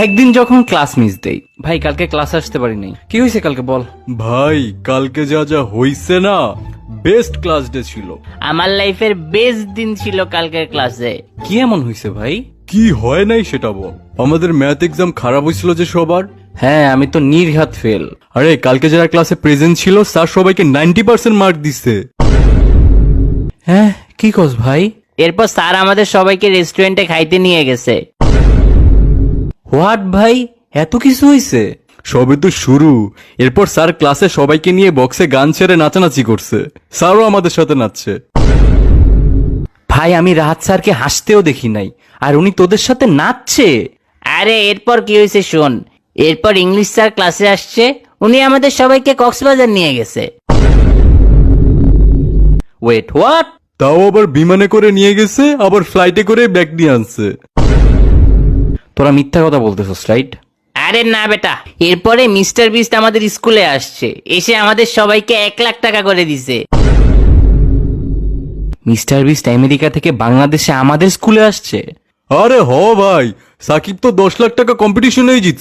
একদিন যখন class miss দেই, ভাই কালকে ক্লাস আসতে পারি নাই। কি হয়েছে কালকে বল। ভাই কালকে যা যা হইছে না, বেস্ট ক্লাস ডে ছিল। আমার লাইফের বেস্ট দিন ছিল কালকের ক্লাসে। কি এমন হয়েছে ভাই? কি হয় নাই সেটা বল। আমাদের ম্যাথ এক্সাম খারাপ হয়েছিল যে সবার। হ্যাঁ, আমি তো নির্ঘাত ফেল। আরে কালকে যারা ক্লাসে প্রেজেন্ট ছিল স্যার সবাইকে 90% মার্ক দিছে। হ্যাঁ, কি কস ভাই? এরপর স্যার আমাদের সবাইকে রেস্টুরেন্টে খাইতে নিয়ে গেছে। হোয়াট ভাই, এত কিছু হয়েছে? সবে তো শুরু। এরপর স্যার ক্লাসে সবাইকে নিয়ে বক্সে গান ছেড়ে নাচানাচি করছে। স্যারও আমাদের সাথে নাচছে। ভাই আমি রাহাত স্যারকে হাসতেও দেখি নাই, আর উনি তোদের সাথে নাচছে। আরে এরপর কি হয়েছে শোন। এরপর ইংলিশ স্যার ক্লাসে আসছে, উনি আমাদের সবাইকে কক্সবাজার নিয়ে গেছে। Wait, what? তাও আবার বিমানে করে নিয়ে গেছে, আবার ফ্লাইটে করে ব্যাগ নিয়ে আনছে। তোরা মিথ্যা কথা বলতেছস, রাইট? আরে না বেটা, এরপরে মিস্টার বিস্ট আমাদের স্কুলে আসছে, এসে আমাদের সবাইকে 1 লাখ টাকা করে দিছে। মিস্টার বিস্ট আমেরিকা থেকে বাংলাদেশে আমাদের স্কুলে আসছে? আরে হ ভাই, সাকিব তো 10 লাখ টাকা কম্পিটিশনেই জিতছে।